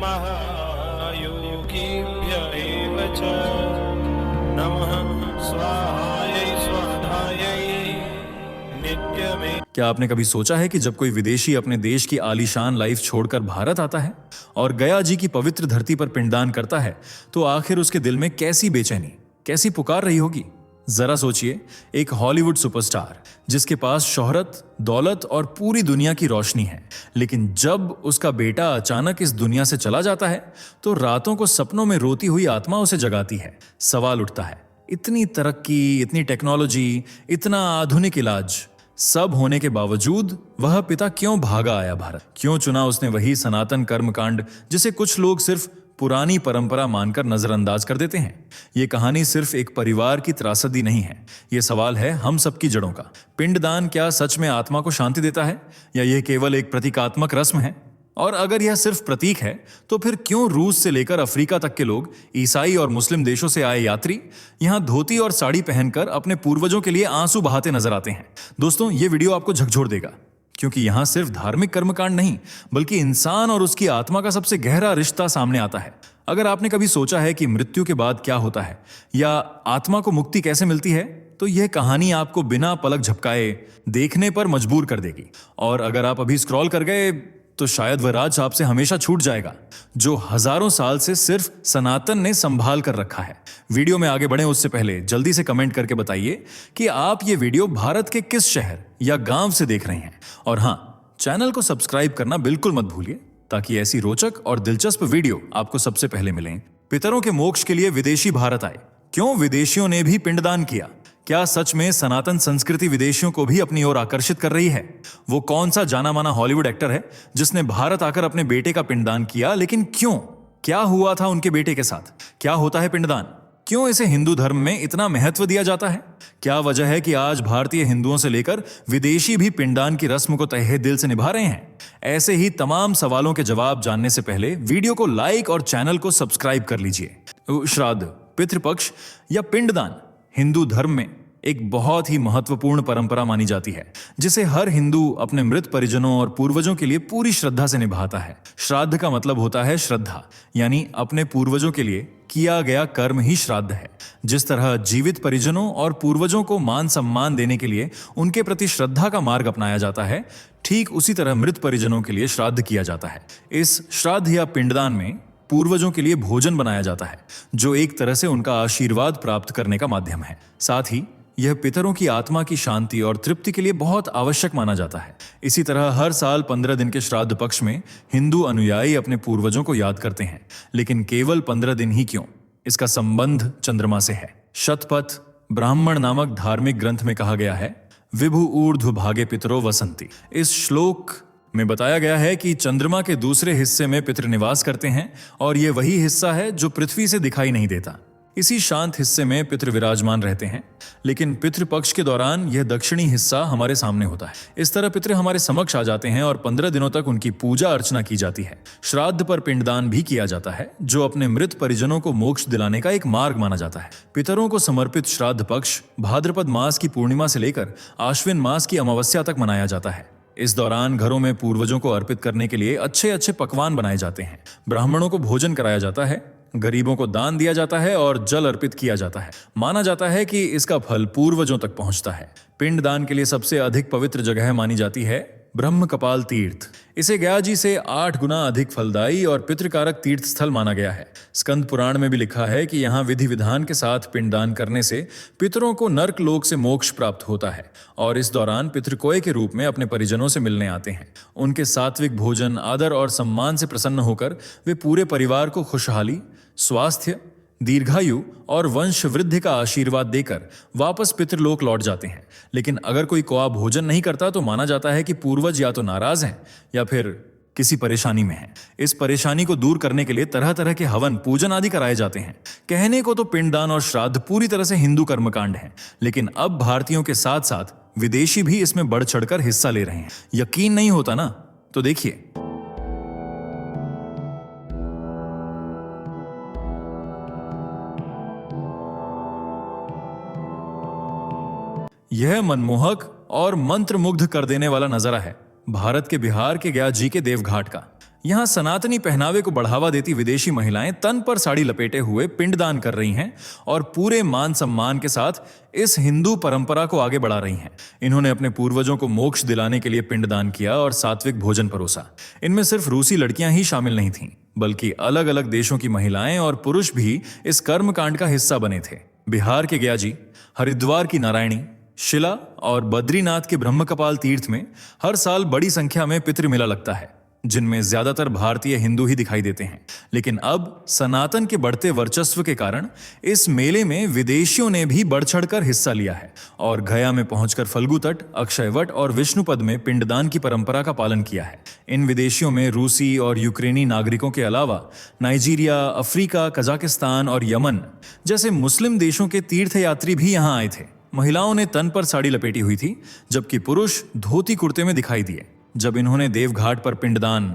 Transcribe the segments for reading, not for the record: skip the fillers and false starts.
महायोगीभ्य एव च नमः स्वाहायै स्वधायै नित्यमे। क्या आपने कभी सोचा है कि जब कोई विदेशी अपने देश की आलीशान लाइफ छोड़कर भारत आता है और गया जी की पवित्र धरती पर पिंडदान करता है तो आखिर उसके दिल में कैसी बेचैनी, कैसी पुकार रही होगी? जरा सोचिए, एक हॉलीवुड सुपरस्टार जिसके पास शोहरत, दौलत और पूरी दुनिया की रोशनी है, लेकिन जब उसका बेटा अचानक इस दुनिया से चला जाता है तो रातों को सपनों में रोती हुई आत्मा उसे जगाती है। सवाल उठता है, इतनी तरक्की, इतनी टेक्नोलॉजी, इतना आधुनिक इलाज सब होने के बावजूद वह पिता क्यों भागा आया भारत? क्यों चुना उसने वही सनातन कर्मकांड जिसे कुछ लोग सिर्फ पुरानी परंपरा मानकर नजरअंदाज कर देते हैं? यह कहानी सिर्फ एक परिवार की त्रासदी नहीं है, यह सवाल है हम सबकी जड़ों का। पिंडदान क्या सच में आत्मा को शांति देता है या यह केवल एक प्रतीकात्मक रस्म है? और अगर यह सिर्फ प्रतीक है तो फिर क्यों रूस से लेकर अफ्रीका तक के लोग, ईसाई और मुस्लिम देशों से आए यात्री यहां धोती और साड़ी पहनकर अपने पूर्वजों के लिए आंसू बहाते नजर आते हैं? दोस्तों, यह वीडियो आपको झकझोर देगा, क्योंकि यहां सिर्फ धार्मिक कर्मकांड नहीं बल्कि इंसान और उसकी आत्मा का सबसे गहरा रिश्ता सामने आता है। अगर आपने कभी सोचा है कि मृत्यु के बाद क्या होता है या आत्मा को मुक्ति कैसे मिलती है, तो यह कहानी आपको बिना पलक झपकाए देखने पर मजबूर कर देगी। और अगर आप अभी स्क्रॉल कर गए तो शायद वह राज आपसे हमेशा छूट जाएगा जो हजारों साल से सिर्फ सनातन ने संभाल कर रखा है। वीडियो में आगे बढ़ें उससे पहले जल्दी से कमेंट करके बताइए कि आप ये वीडियो भारत के किस शहर या गांव से देख रहे हैं। और हां, चैनल को सब्सक्राइब करना बिल्कुल मत भूलिए ताकि ऐसी रोचक और दिलचस्प वीडियो आपको सबसे पहले मिलें। पितरों के मोक्ष के लिए विदेशी भारत आए, क्यों विदेशियों ने भी पिंडदान किया? क्या सच में सनातन संस्कृति विदेशियों को भी अपनी ओर आकर्षित कर रही है? वो कौन सा जाना माना हॉलीवुड एक्टर है जिसने भारत आकर अपने बेटे का पिंडदान किया? लेकिन क्यों? क्या हुआ था उनके बेटे के साथ? क्या होता है पिंडदान? क्यों इसे हिंदू धर्म में इतना महत्व दिया जाता है? क्या वजह है कि आज भारतीय हिंदुओं से लेकर विदेशी भी पिंडदान की रस्म को तहे दिल से निभा रहे हैं? ऐसे ही तमाम सवालों के जवाब जानने से पहले वीडियो को लाइक और चैनल को सब्सक्राइब कर लीजिए। श्राद्ध, पितृपक्ष या पिंडदान हिंदू धर्म में एक बहुत ही महत्वपूर्ण परंपरा मानी जाती है, जिसे हर हिंदू अपने मृत परिजनों और पूर्वजों के लिए पूरी श्रद्धा से निभाता है। श्राद्ध का मतलब होता है श्रद्धा, यानी अपने पूर्वजों के लिए किया गया कर्म ही श्राद्ध है। जिस तरह जीवित परिजनों और पूर्वजों को मान सम्मान देने के लिए उनके प्रति श्रद्धा का मार्ग अपनाया जाता है, ठीक उसी तरह मृत परिजनों के लिए श्राद्ध किया जाता है। इस श्राद्ध या पिंडदान में पूर्वजों के लिए भोजन बनाया जाता है, जो एक तरह से उनका आशीर्वाद प्राप्त करने का माध्यम है। साथ ही यह पितरों की आत्मा की शांति और तृप्ति के लिए बहुत आवश्यक माना जाता है। इसी तरह हर साल 15 दिन के श्राद्ध पक्ष में हिंदू अनुयायी अपने पूर्वजों को याद करते हैं, लेकिन केवल 15 दिन ही क्यों? इसका संबंध चंद्रमा से है। शतपथ ब्राह्मण नामक धार्मिक ग्रंथ में कहा गया है, विभु ऊर्ध्व भागे पितरो वसंती। इस श्लोक में बताया गया है कि चंद्रमा के दूसरे हिस्से में पितृ निवास करते हैं और यह वही हिस्सा है जो पृथ्वी से दिखाई नहीं देता। इसी शांत हिस्से में पितृ विराजमान रहते हैं, लेकिन पितृपक्ष के दौरान यह दक्षिणी हिस्सा हमारे सामने होता है। इस तरह पितृ हमारे समक्ष आ जाते हैं और 15 दिनों तक उनकी पूजा अर्चना की जाती है। श्राद्ध पर पिंडदान भी किया जाता है, जो अपने मृत परिजनों को मोक्ष दिलाने का एक मार्ग माना जाता है। पितरों को समर्पित श्राद्ध पक्ष भाद्रपद मास की पूर्णिमा से लेकर आश्विन मास की अमावस्या तक मनाया जाता है। इस दौरान घरों में पूर्वजों को अर्पित करने के लिए अच्छे अच्छे पकवान बनाए जाते हैं। ब्राह्मणों को भोजन कराया जाता है, गरीबों को दान दिया जाता है और जल अर्पित किया जाता है। माना जाता है कि इसका फल पूर्वजों तक पहुंचता है। पिंडदान के लिए सबसे अधिक पवित्र जगह मानी जाती है ब्रह्म कपाल तीर्थ। इसे गया जी से 8 गुना अधिक फलदायी और पितृकारक तीर्थ स्थल माना गया है। स्कंद पुराण में भी लिखा है कि यहाँ विधि विधान के साथ पिंडदान करने से पितरों को नर्क लोक से मोक्ष प्राप्त होता है और इस दौरान पितृकोय के रूप में अपने परिजनों से मिलने आते हैं। उनके सात्विक भोजन, आदर और सम्मान से प्रसन्न होकर वे पूरे परिवार को खुशहाली, स्वास्थ्य, दीर्घायु और वंश वृद्धि का आशीर्वाद देकर वापस पितृलोक लौट जाते हैं। लेकिन अगर कोई कौआ भोजन नहीं करता तो माना जाता है कि पूर्वज या तो नाराज हैं या फिर किसी परेशानी में हैं। इस परेशानी को दूर करने के लिए तरह तरह के हवन, पूजन आदि कराए जाते हैं। कहने को तो पिंडदान और श्राद्ध पूरी तरह से हिंदू कर्मकांड हैं, लेकिन अब भारतीयों के साथ साथ विदेशी भी इसमें बढ़ चढ़कर हिस्सा ले रहे हैं। यकीन नहीं होता ना? तो देखिए, यह मनमोहक और मंत्रमुग्ध कर देने वाला नजारा है भारत के बिहार के गया जी के देवघाट का। यहाँ सनातनी पहनावे को बढ़ावा देती विदेशी महिलाएं तन पर साड़ी लपेटे हुए पिंडदान कर रही हैं और पूरे मान सम्मान के साथ इस हिंदू परंपरा को आगे बढ़ा रही हैं। इन्होंने अपने पूर्वजों को मोक्ष दिलाने के लिए पिंडदान किया और सात्विक भोजन परोसा। इनमें सिर्फ रूसी लड़कियां ही शामिल नहीं थीं, बल्कि अलग अलग देशों की महिलाएं और पुरुष भी इस कर्मकांड का हिस्सा बने थे। बिहार के गया जी, हरिद्वार की नारायणी, शिला और बद्रीनाथ के ब्रह्मकपाल तीर्थ में हर साल बड़ी संख्या में पितृ मेला लगता है, जिनमें ज्यादातर भारतीय हिंदू ही दिखाई देते हैं। लेकिन अब सनातन के बढ़ते वर्चस्व के कारण इस मेले में विदेशियों ने भी बढ़ चढ़कर हिस्सा लिया है और गया में पहुंचकर फल्गु तट, अक्षयवट और विष्णुपद में पिंडदान की परंपरा का पालन किया है। इन विदेशियों में रूसी और यूक्रेनी नागरिकों के अलावा नाइजीरिया, अफ्रीका, कजाकिस्तान और यमन जैसे मुस्लिम देशों के तीर्थयात्री भी यहाँ आए थे। महिलाओं ने तन पर साड़ी लपेटी हुई थी, जबकि पुरुष धोती कुर्ते में दिखाई दिए। जब इन्होंने देवघाट पर पिंडदान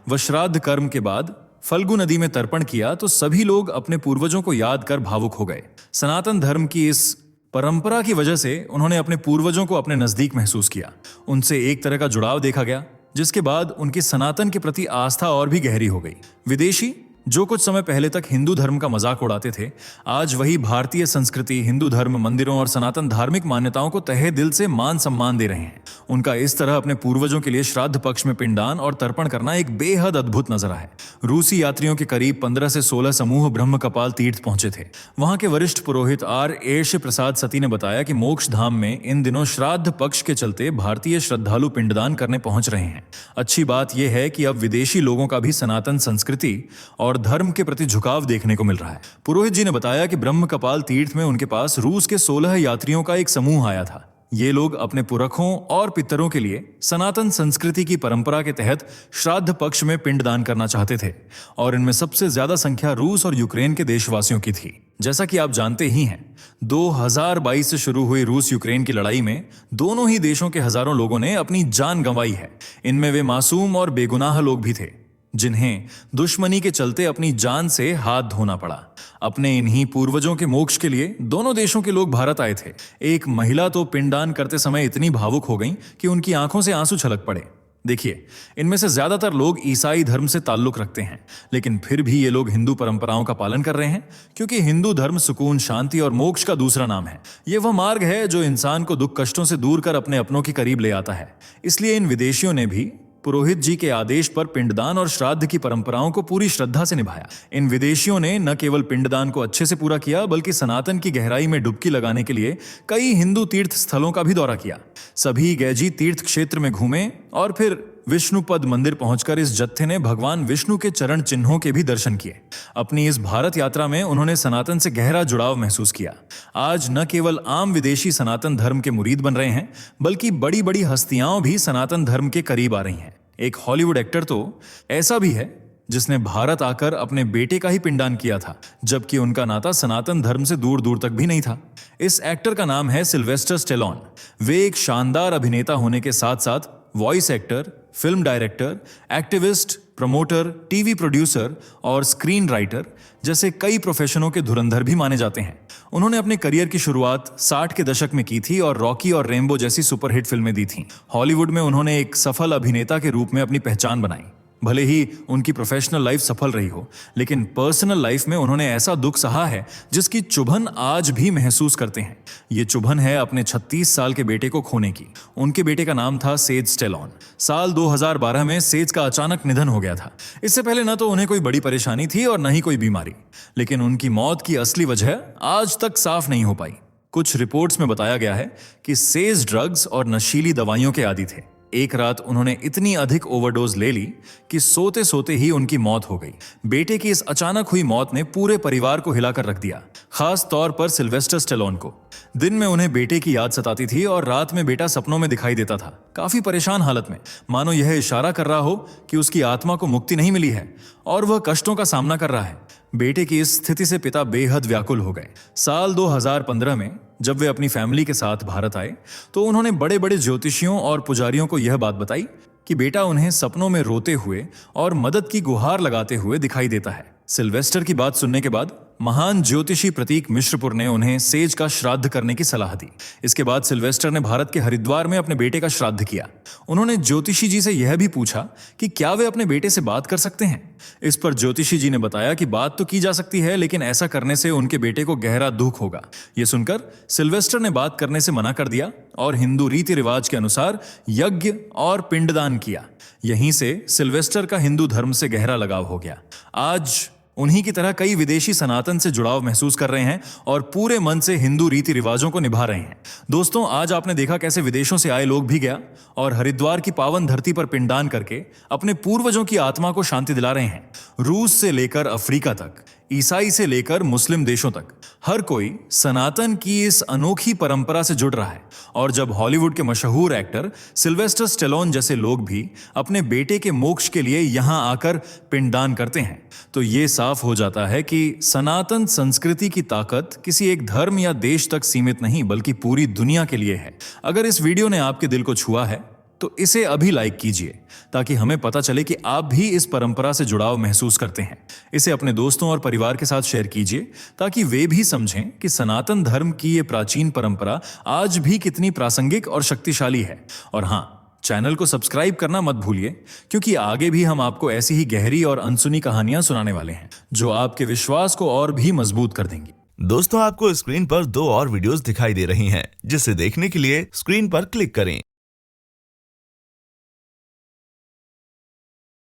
व श्राद्ध कर्म के बाद फल्गु नदी में तर्पण किया तो सभी लोग अपने पूर्वजों को याद कर भावुक हो गए। सनातन धर्म की इस परंपरा की वजह से उन्होंने अपने पूर्वजों को अपने नजदीक महसूस किया। उनसे एक तरह का जुड़ाव देखा गया, जिसके बाद उनकी सनातन के प्रति आस्था और भी गहरी हो गई। विदेशी जो कुछ समय पहले तक हिंदू धर्म का मजाक उड़ाते थे, आज वही भारतीय संस्कृति, हिंदू धर्म, मंदिरों और सनातन धार्मिक मान्यताओं को तहे दिल से मान सम्मान दे रहे हैं। उनका इस तरह अपने पूर्वजों के लिए श्राद्ध पक्ष में पिंडदान और तर्पण करना एक बेहद अद्भुत नजारा है। रूसी यात्रियों के करीब 15 से 16 समूह ब्रह्मकपाल तीर्थ पहुंचे थे। वहां के वरिष्ठ पुरोहित आर एश प्रसाद सती ने बताया कि मोक्ष धाम में इन दिनों श्राद्ध पक्ष के चलते भारतीय श्रद्धालु पिंडदान करने पहुंच रहे हैं। अच्छी बात यह है कि अब विदेशी लोगों का भी सनातन संस्कृति और धर्म के प्रति झुकाव देखने को मिल रहा है। पुरोहित जी ने बताया कि ब्रह्मकपाल तीर्थ में उनके पास रूस के 16 यात्रियों का एक समूह आया था। ये लोग अपने पुरखों और पितरों के लिए सनातन संस्कृति की परंपरा के तहत श्राद्ध पक्ष में पिंडदान करना चाहते थे और इनमें सबसे ज्यादा संख्या रूस और यूक्रेन के देशवासियों की थी। जैसा कि आप जानते ही हैं, 2022 से शुरू हुई रूस यूक्रेन की लड़ाई में दोनों ही देशों के हजारों लोगों ने अपनी जान गंवाई है। इनमें वे मासूम और बेगुनाह लोग भी थे, जिन्हें दुश्मनी के चलते अपनी जान से हाथ धोना पड़ा। अपने इन्हीं पूर्वजों के मोक्ष के लिए दोनों देशों के लोग भारत आए थे। एक महिला तो पिंडदान करते समय इतनी भावुक हो गईं कि उनकी आंखों से आंसू छलक पड़े। देखिए, इनमें से ज्यादातर लोग ईसाई धर्म से ताल्लुक रखते हैं, लेकिन फिर भी ये लोग हिंदू परंपराओं का पालन कर रहे हैं, क्योंकि हिंदू धर्म सुकून, शांति और मोक्ष का दूसरा नाम है। ये वह मार्ग है जो इंसान को दुख कष्टों से दूर कर अपने अपनों के करीब ले आता है। इसलिए इन विदेशियों ने भी पुरोहित जी के आदेश पर पिंडदान और श्राद्ध की परंपराओं को पूरी श्रद्धा से निभाया। इन विदेशियों ने न केवल पिंडदान को अच्छे से पूरा किया, बल्कि सनातन की गहराई में डुबकी लगाने के लिए कई हिंदू तीर्थ स्थलों का भी दौरा किया। सभी गैजी तीर्थ क्षेत्र में घूमे और फिर विष्णुपद मंदिर पहुंचकर इस जत्थे ने भगवान विष्णु के चरण चिन्हों के भी दर्शन किए। अपनी इस भारत यात्रा में उन्होंने सनातन से गहरा जुड़ाव महसूस किया। आज न केवल आम विदेशी सनातन धर्म के मुरीद बन रहे हैं, बल्कि बड़ी बड़ी हस्तियां भी सनातन धर्म के करीब आ रही हैं। एक हॉलीवुड एक्टर तो ऐसा भी है जिसने भारत आकर अपने बेटे का ही पिंडदान किया था, जबकि उनका नाता सनातन धर्म से दूर दूर तक भी नहीं था। इस एक्टर का नाम है सिल्वेस्टर स्टेलोन। वे एक शानदार अभिनेता होने के साथ साथ voice actor, film director, activist, promoter, TV producer और स्क्रीन राइटर जैसे कई प्रोफेशनों के धुरंधर भी माने जाते हैं। उन्होंने अपने करियर की शुरुआत 60 के दशक में की थी और रॉकी और रेम्बो जैसी सुपरहिट फिल्में दी थीं। हॉलीवुड में उन्होंने एक सफल अभिनेता के रूप में अपनी पहचान बनाई। भले ही उनकी प्रोफेशनल लाइफ सफल रही हो, लेकिन पर्सनल लाइफ में उन्होंने ऐसा दुख सहा है जिसकी चुभन आज भी महसूस करते हैं। ये चुभन है अपने 36 साल के बेटे को खोने की। उनके बेटे का नाम था सेज स्टेलोन। साल 2012 में सेज का अचानक निधन हो गया था। इससे पहले न तो उन्हें कोई बड़ी परेशानी थी और न ही कोई बीमारी, लेकिन उनकी मौत की असली वजह आज तक साफ नहीं हो पाई। कुछ रिपोर्ट्स में बताया गया है कि सेज ड्रग्स और नशीली दवाइयों के आदी थे। एक रात उन्होंने इतनी अधिक ओवरडोज ले ली कि सोते सोते ही उनकी मौत हो गई। बेटे की इस अचानक हुई मौत ने पूरे परिवार को हिलाकर रख दिया, खास तौर पर सिल्वेस्टर स्टेलोन को। दिन में उन्हें बेटे की याद सताती थी और रात में बेटा सपनों में दिखाई देता था, काफी परेशान हालत में, मानो यह इशारा कर रहा हो कि उसकी आत्मा को मुक्ति नहीं मिली है और वह कष्टों का सामना कर रहा है। बेटे की इस स्थिति से पिता बेहद व्याकुल हो गए। साल 2015 में जब वे अपनी फैमिली के साथ भारत आए तो उन्होंने बड़े बड़े ज्योतिषियों और पुजारियों को यह बात बताई कि बेटा उन्हें सपनों में रोते हुए और मदद की गुहार लगाते हुए दिखाई देता है। सिल्वेस्टर की बात सुनने के बाद महान ज्योतिषी प्रतीक मिश्रपुर ने उन्हें सेज का श्राद्ध करने की सलाह दी। इसके बाद सिल्वेस्टर ने भारत के हरिद्वार में अपने बेटे का श्राद्ध किया। उन्होंने ज्योतिषी जी से यह भी पूछा कि क्या वे अपने बेटे से बात कर सकते हैं। इस पर ज्योतिषी जी ने बताया कि बात तो की जा सकती है, लेकिन ऐसा करने से उनके बेटे को गहरा दुख होगा। यह सुनकर सिल्वेस्टर ने बात करने से मना कर दिया और हिंदू रीति रिवाज के अनुसार यज्ञ और पिंडदान किया। यहीं से सिल्वेस्टर का हिंदू धर्म से गहरा लगाव हो गया। आज उन्हीं की तरह कई विदेशी सनातन से जुड़ाव महसूस कर रहे हैं और पूरे मन से हिंदू रीति रिवाजों को निभा रहे हैं। दोस्तों, आज आपने देखा कैसे विदेशों से आए लोग भी गया और हरिद्वार की पावन धरती पर पिंडदान करके अपने पूर्वजों की आत्मा को शांति दिला रहे हैं। रूस से लेकर अफ्रीका तक, ईसाई से लेकर मुस्लिम देशों तक, हर कोई सनातन की इस अनोखी परंपरा से जुड़ रहा है। और जब हॉलीवुड के मशहूर एक्टर सिल्वेस्टर स्टेलोन जैसे लोग भी अपने बेटे के मोक्ष के लिए यहां आकर पिंडदान करते हैं, तो ये साफ हो जाता है कि सनातन संस्कृति की ताकत किसी एक धर्म या देश तक सीमित नहीं, बल्कि पूरी दुनिया के लिए है। अगर इस वीडियो ने आपके दिल को छुआ है तो इसे अभी लाइक कीजिए, ताकि हमें पता चले कि आप भी इस परंपरा से जुड़ाव महसूस करते हैं। इसे अपने दोस्तों और परिवार के साथ शेयर कीजिए, ताकि वे भी समझें कि सनातन धर्म की ये प्राचीन परंपरा आज भी कितनी प्रासंगिक और शक्तिशाली है। और हाँ, चैनल को सब्सक्राइब करना मत भूलिए, क्योंकि आगे भी हम आपको ऐसी ही गहरी और अनसुनी कहानियां सुनाने वाले हैं, जो आपके विश्वास को और भी मजबूत कर देंगी। दोस्तों, आपको स्क्रीन पर 2 और वीडियोस दिखाई दे रही हैं, जिसे देखने के लिए स्क्रीन पर क्लिक करें।